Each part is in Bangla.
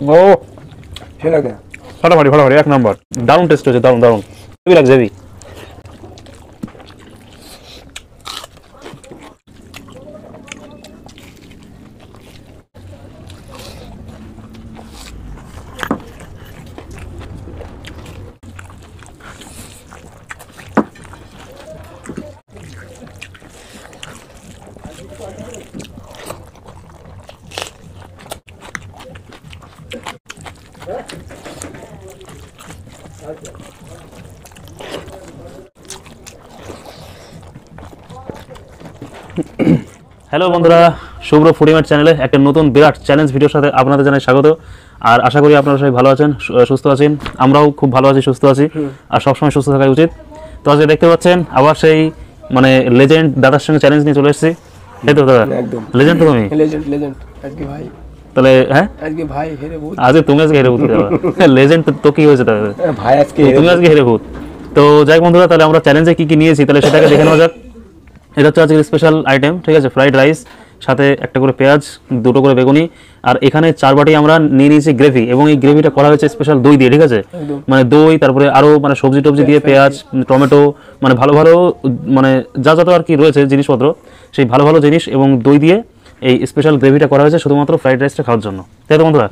ও ফাটাফাটি ফাটাফাটি এক নাম্বার, দারুণ টেস্ট হয়েছে, দারুণ দারুণ, হেভি লাগছে হেভি। হ্যালো বন্ধুরা, শুভ্র ফুডিমেট চ্যানেলে একটা নতুন বিরাট চ্যালেঞ্জ ভিডিওর সাথে আপনাদের জানাই স্বাগত। আর আশা করি আপনারা সবাই ভালো আছেন, সুস্থ আছেন। আমরাও খুব ভালো আছি, সুস্থ আছি, আর সবসময় সুস্থ থাকা উচিত। তো আজকে দেখতে পাচ্ছেন আবার সেই মানে লেজেন্ড দাদার সঙ্গে চ্যালেঞ্জ নিয়ে চলে এসেছি। তাই তো দাদা? লেজেন্ড তো তুমি, লেজেন্ড আজকে ভাই। তাহলে হ্যাঁ আজকে ভাই হেরে ভূত, আজকে তুমি আজকে হেরে ভূত লেজেন্ড তো কি হয়েছে তাহলে ভাই আজকে তুমি আজকে হেরে ভূত। তো যাই বন্ধুরা, তাহলে আমরা চ্যালেঞ্জে কি কি নিয়েছি তাহলে সেটাকে দেখে নেওয়া যাক। এটা হচ্ছে আজকের স্পেশাল আইটেম, ঠিক আছে? ফ্রাইড রাইস, সাথে একটা করে পেঁয়াজ, দুটো করে বেগুনি, আর এখানে 4 বাটি আমরা নিয়ে নিয়েছি গ্রেভি, এবং এই গ্রেভিটা করা হয়েছে স্পেশাল দই দিয়ে, ঠিক আছে? মানে দই, তারপরে আরও মানে সবজি টবজি দিয়ে, পেঁয়াজ, টমেটো, মানে ভালো ভালো মানে যা যত আর কি রয়েছে জিনিসপত্র, সেই ভালো ভালো জিনিস এবং দই দিয়ে এই স্পেশাল গ্রেভিটা করা হয়েছে শুধুমাত্র ফ্রাইড রাইসটা খাওয়ার জন্য, তাই তো বন্ধুরা?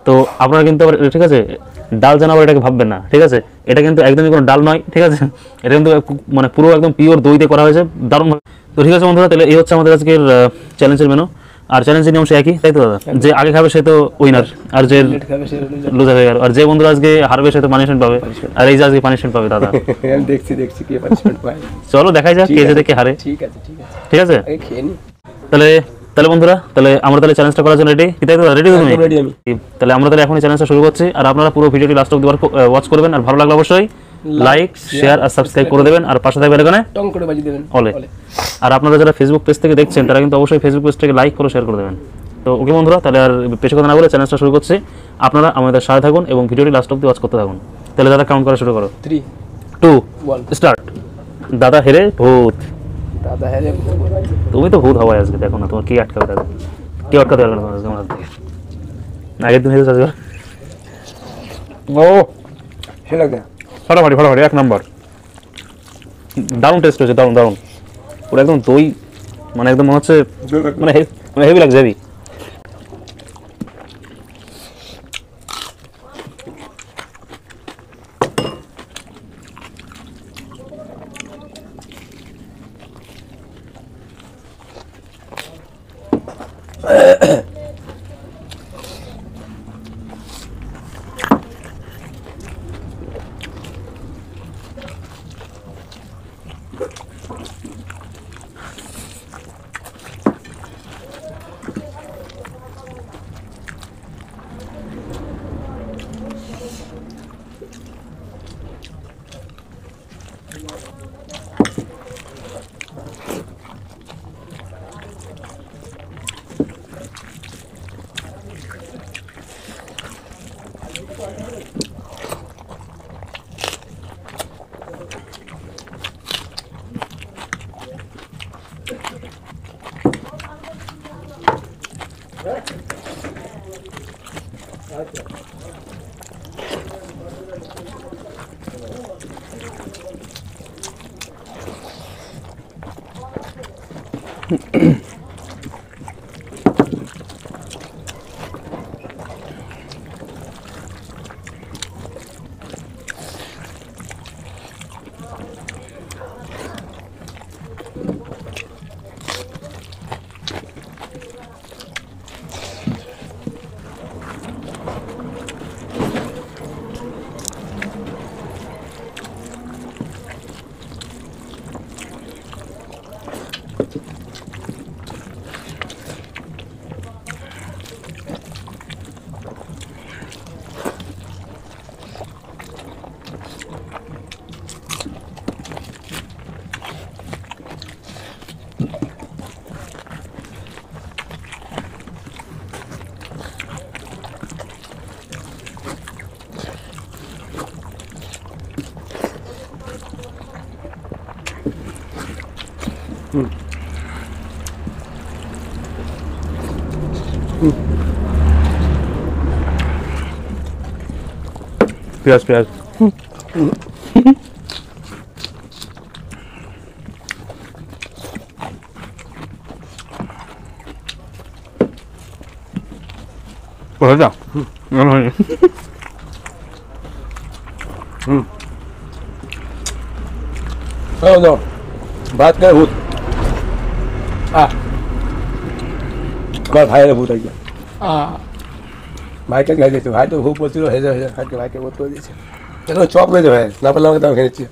তো আপনারা কিন্তু আবার, ঠিক আছে, ডাল জানাবো এটাকে ভাববেন না, ঠিক আছে? এটা কিন্তু একদমই কোনো ডাল নয়, ঠিক আছে? এটা কিন্তু মানে পুরো একদম পিওর দই দিয়ে করা হয়েছে, দারুণ। তো ঠিক আছে বন্ধুরা, তাহলে এই হচ্ছে আমাদের আজকের চ্যালেঞ্জের মেনু। আর চ্যালেঞ্জের নিয়ম সে একই, তাই তো দাদা? যে আগে খাবে সে তো উইনার, আর যে লুজার হয়ে গেল, আর যে বন্ধুরা আজকে হারবে সে তো পানিশমেন্ট পাবে, আর এই যে আজকে পানিশমেন্ট পাবে দাদা। দেখছি কে পানিশমেন্ট পায়। চলো দেখাই যাক কে যে দেখে হারে। ঠিক আছে ঠিক আছে, খেয়ে নি। তাহলে বন্ধুরা, তাহলে আমরা তাহলে চ্যালেঞ্জটা করার জন্য রেডি, তাই তো? রেডি তুমি? রেডি আমি। তাহলে আমরা তাহলে এখনই চ্যালেঞ্জটা শুরু করছি, আর আপনারা পুরো ভিডিওটি লাস্ট অবধি ওয়াচ করবেন, আর ভালো লাগলে অবশ্যই লাইক, শেয়ার আর সাবস্ক্রাইব করে দেবেন, আর পাশে থাকবেন এখানে টং করে বাজিয়ে দেবেন অলে। আর আপনারা যারা ফেসবুক পেজ থেকে দেখছেন তারা কিন্তু অবশ্যই ফেসবুক পেজটাকে লাইক করে শেয়ার করে দেবেন। তো ওকে বন্ধুরা, তাহলে আর বেশি কথা না বলে চ্যালেঞ্জটা শুরু করছি। আপনারা আমাদের সাথে থাকুন এবং ভিডিওটি লাস্ট অবধি ওয়াচ করতে থাকুন। তাহলে দাদা কাউন্ট করা শুরু করো। 3 2 1 স্টার্ট। দাদা হেরে ভূত। দাদা হেরে তুমি তো ভূত হওয়ায় আজকে, দেখো না তোমার কি আটকাবে, দাদা কি আটকাতে পারবে না তোমার তোমার হাত থেকে। আগের দিন হেরেছে আজকে। ও ফাটাফাটি ফাটাফাটি এক নাম্বার, দারুণ টেস্ট হয়েছে, দারুণ দারুণ, পুরো একদম দই, মানে একদম মনে হচ্ছে মানে হেভি লাগছে হেভি। পেঁয়াজ পেঁয়াজ হয়েছে No. बात कर भूत আমার ভাইয়ের ভূত একদম ভাইকে খাই দিয়েছে ভাই তো ভূত বলছিল হেজে হেজে ভাইকে ভাইকে ভূত করে দিয়েছে এখন চপ রয়েছে ভাই না পারলে আমাকে দাম খেয়ে নিচ্ছি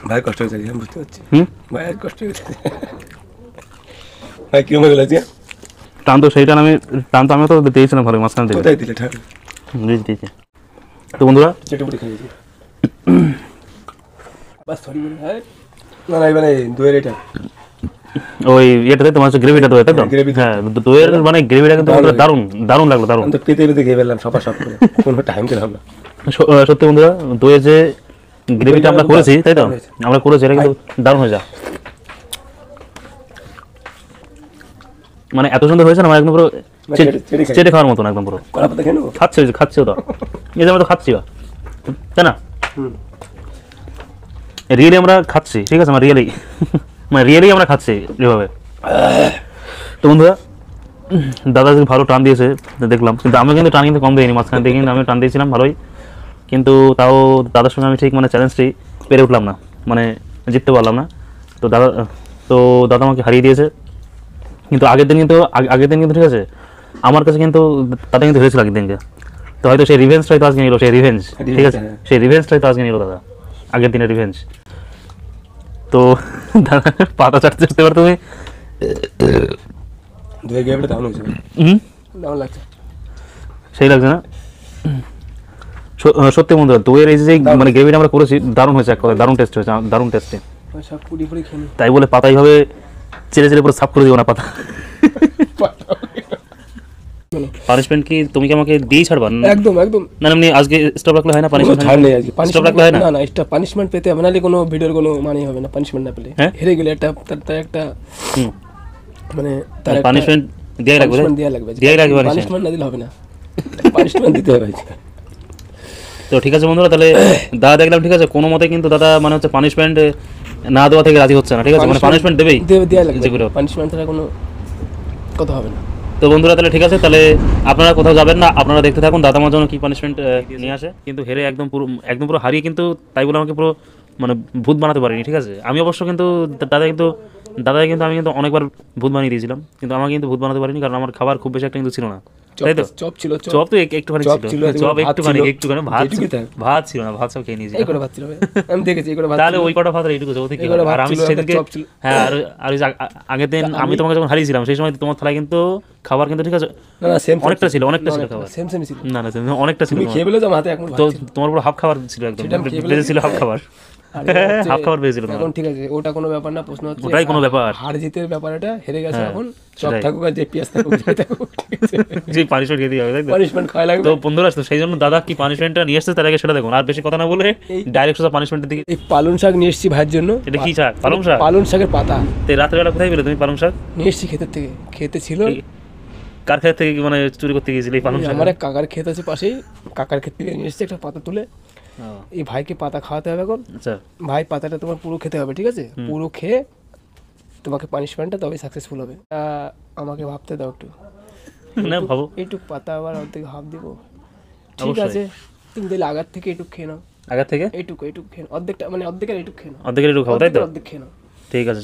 ভাই কষ্ট হয়েছে আমি বুঝতে পারছি ভাইয়ের কষ্ট হয়েছে ভাই কিরম হয়ে গেল আজকে টান তো সেইটা আমি তো দিয়েছিলাম ভালো মাঝখানে দিকে কোথায় দিলে ঠাক দিয়েছি তো বন্ধুরা চেটেপুটি খেয়েছি বাস সরি বলে ভাই না না মানে দইয়ের এটা ওই ইয়েটাতে তোমার গ্রেভিটা তো তাই তো গ্রেভি হ্যাঁ দইয়ের মানে গ্রেভিটা কিন্তু বন্ধুরা দারুণ দারুণ লাগলো দারুণ আমি তো পেতে পেতে খেয়ে ফেললাম সবার সব করে কোনো টাইম দিলাম না সত্যি বন্ধুরা দইয়ের যে গ্রেভিটা আমরা করেছি তাই তো আমরা করেছি এটা কিন্তু দারুণ হয়ে যায় মানে এত সুন্দর হয়েছে না মানে একদম পুরো চেটে খাওয়ার মতন একদম পুরো কলা পাতা খেয়ে নেবো খাচ্ছেও তো এই যে আমরা তো খাচ্ছি তাই না রিয়েলি আমরা খাচ্ছি ঠিক আছে মানে রিয়েলি আমরা খাচ্ছি এভাবে তো বন্ধুরা দাদা ভালো টান দিয়েছে দেখলাম কিন্তু আমি কিন্তু টান কিন্তু কম দিইনি মাঝখানে দিয়ে কিন্তু আমি টান দিয়েছিলাম ভালোই কিন্তু তাও দাদার সঙ্গে আমি ঠিক মানে চ্যালেঞ্জটি পেরে উঠলাম না মানে জিততে পারলাম না তো দাদা আমাকে হারিয়ে দিয়েছে কিন্তু আগের দিন কিন্তু ঠিক আছে আমার কাছে কিন্তু দাদা কিন্তু হেরেছিল আগের দিনকে তো হয়তো সেই রিভেঞ্জটাই তো আজকে নিল সেই রিভেঞ্জ ঠিক আছে সেই রিভেঞ্জটাই তো আজকে নিল দাদা আগের দিনের রিভেঞ্জ তো দাদা পাতা চাটতে পারো তুমি দুই গেমটা দারুণ হয়েছে দারুণ লাগছে সেই লাগছে না সত্যি বন্ধুরা দইয়ের এই যে মানে গ্রেভিটা আমরা করেছি দারুণ হয়েছে এক কথা দারুণ টেস্ট হয়েছে দারুণ টেস্টি সব পুরি পুরি খেয়ে তাই বলে পাতা এইভাবে চেড়ে পুরো সাফ করে দিও না পাতা পানিশমেন্ট কি তুমি কি আমাকে দিয়েই ছাড়বা একদম একদম না এমনি আজকে স্টপ রাখলে হয় না পানিশমেন্ট ছাড় নেই আজকে স্টপ রাখলে হয় না না না এটা পানিশমেন্ট পেতে হবে নালে কোনো ভিডিওর কোনো মানে হবে না পানিশমেন্ট না পেলে হেরে গেলে তার একটা মানে তার পানিশমেন্ট দেয়া লাগবে পানিশমেন্ট না দিলে হবে না পানিশমেন্ট দিতে হবে তো ঠিক আছে বন্ধুরা তাহলে দাদা দেখলাম ঠিক আছে কোনো মতে কিন্তু দাদা মানে হচ্ছে পানিশমেন্ট না দেওয়া থেকে রাজি হচ্ছে না ঠিক আছে মানে পানিশমেন্ট দেবেই দেয়া লাগবে পানিশমেন্ট ছাড়া কোনো কথা হবে না তো বন্ধুরা তাহলে ঠিক আছে তাহলে আপনারা কোথাও যাবেন না আপনারা দেখতে থাকুন দাদা আমার জন্য কি পানিশমেন্ট নিয়ে আসে কিন্তু হেরে একদম পুরো হারিয়ে কিন্তু তাই বলে আমাকে পুরো মানে ভূত বানাতে পারিনি ঠিক আছে আমি অবশ্য কিন্তু দাদা কিন্তু আমি কিন্তু অনেকবার ভূত বানিয়ে দিয়েছিলাম কিন্তু আমাকে কিন্তু ভূত বানাতে পারিনি কারণ আমার খাবার খুব বেশি একটা কিন্তু ছিল না তাই তো চপ ছিল চপ তো একটুখানি ছিল চপ একটুখানি ভাত ছিল না ভাত সব খেয়ে নিয়েছি এই ভাত ছিল আমি দেখেছি এই ভাত তাহলে ওই কটা ভাত এইটুকু ছিল ঠিক আছে আর আমি সেদিনকে হ্যাঁ আর আগের দিন আমি তোমাকে যখন হারিয়েছিলাম সেই সময় তোমার থালায় কিন্তু খাবার কিন্তু ঠিক আছে না সেম অনেকটা ছিল খাবার সেম ছিল না অনেকটা ছিল খেয়ে ফেলে তো মাথায় এখন তো তোমার পুরো হাফ খাবার ছিল একদম বেঁচে ছিল হাফ খাবার হাফ খাবার পেয়েছিল এখন ঠিক আছে ওটা কোনো ব্যাপার না প্রশ্ন হচ্ছে ওটাই কোনো ব্যাপার হার জিতের ব্যাপার এটা হেরে গেছে এখন সব থাকুক আর যে পিয়াজ থাকুক যে পানিশমেন্ট দিয়ে দিতে হবে তাই তো পানিশমেন্ট খাওয়া লাগবে তো বন্ধুরা সেই জন্য দাদা কি পানিশমেন্টটা নিয়ে এসেছে তার আগে সেটা দেখুন আর বেশি কথা না বলে ডাইরেক্ট সোজা পানিশমেন্টের দিকে এই পালং শাক নিয়ে এসেছি ভাইয়ের জন্য এটা কি শাক পালং শাকের পাতা তো রাত্রেবেলা কোথায় পেলে তুমি পালং শাক নিয়ে এসেছি ক্ষেতের থেকে খেতে ছিল কার ক্ষেত থেকে মানে চুরি করতে গিয়েছিল এই পালং শাক আমার এক কাকার ক্ষেত আছে পাশেই কাকার ক্ষেত থেকে নিয়ে এসেছি একটা পাতা তুলে এই ভাইকে পাতা খাওয়াতে হবে এখন আচ্ছা ভাই পাতাটা তোমার পুরো খেতে হবে ঠিক আছে পুরো খেয়ে তোমাকে পানিশমেন্টটা তবে সাকসেসফুল হবে আমাকে ভাবতে দাও একটু না ভাবো এইটুক পাতা আবার অর্ধেক হাফ দিব ঠিক আছে তুমি দিলে আগার থেকে এইটুক খেয়ে নাও আগার থেকে এইটুক খেয়ে নাও অর্ধেকটা মানে অর্ধেকের এইটুক খেয়ে নাও অর্ধেকের একটু খাও তাই তো অর্ধেক খেয়ে নাও ঠিক আছে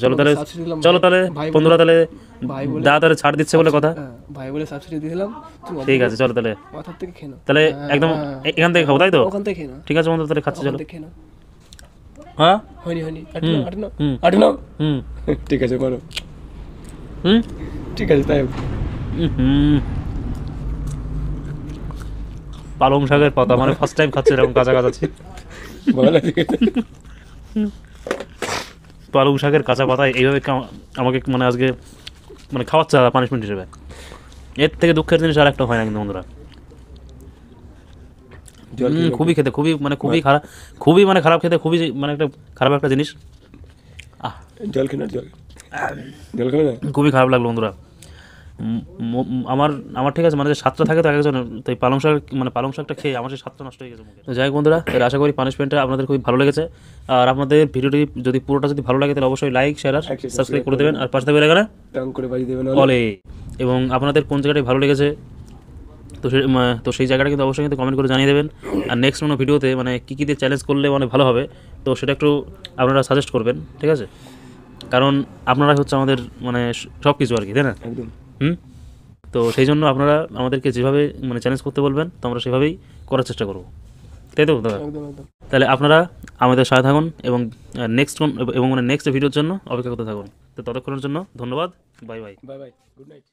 চলো তাহলে বন্ধুরা তাহলে দাদা তাহলে ছাড় দিচ্ছে বলে কথা ভাই বলে সাবসিডি দিয়ে দিলাম ঠিক আছে চলো তাহলে মাথার থেকে খেয়ে নাও তাহলে একদম এখান থেকে খাও তাই তো ওখান থেকে খেয়ে নাও ঠিক আছে বন্ধুরা তাহলে খাচ্ছি চলো খেয়ে নাও হ্যাঁ হয়নি আট নাও ঠিক আছে করো ঠিক আছে তাই পালং শাকের পাতা মানে ফার্স্ট টাইম খাচ্ছে এরকম কাছাকাছি পালং শাকের কাঁচা পাতা এইভাবে আমাকে মানে আজকে মানে খাওয়াচ্ছে পানিশমেন্ট হিসেবে এর থেকে দুঃখের জিনিস আর একটা হয় না কিন্তু বন্ধুরা খুবই খেতে খুবই খারাপ খুবই মানে খারাপ খেতে খুবই মানে একটা খারাপ একটা জিনিস জল খাবে খুবই খারাপ লাগলো বন্ধুরা আমার আমার ঠিক আছে, মানে যে স্বাদটা থাকে তো একজনের, তো এই পালং শাক মানে পালং শাকটা খেয়ে আমার সেই স্বাদটা নষ্ট হয়ে গেছে মুখে। তো যাই হোক বন্ধুরা, তাহলে আশা করি পানিশমেন্টটা আপনাদের খুবই ভালো লেগেছে। আর আপনাদের ভিডিওটি যদি পুরোটা যদি ভালো লাগে তাহলে অবশ্যই লাইক, শেয়ার আর সাবস্ক্রাইব করে দেবেন, আর পাশে থাকবে এখানে টাং করে বাজিয়ে দেবেন অলে। এবং আপনাদের কোন জায়গাটায় ভালো লেগেছে তো সেই জায়গাটা কিন্তু অবশ্যই কিন্তু কমেন্ট করে জানিয়ে দেবেন। আর নেক্সট কোনো ভিডিওতে মানে কী কী দিয়ে চ্যালেঞ্জ করলে মানে ভালো হবে, তো সেটা একটু আপনারা সাজেস্ট করবেন, ঠিক আছে? কারণ আপনারা হচ্ছে আমাদের মানে সব কিছু আর কি, তাই না? একদম। তো সেই জন্য আপনারা আমাদেরকে যেভাবে মানে চ্যালেঞ্জ করতে বলবেন তো আমরা সেভাবেই করার চেষ্টা করব, তাই তো দাদা? একদম একদম। তাহলে আপনারা আমাদের সাথে থাকুন এবং নেক্সট ভিডিওর জন্য অপেক্ষা করতে থাকুন। তো ততক্ষণের জন্য ধন্যবাদ, bye bye. Bye bye, good night.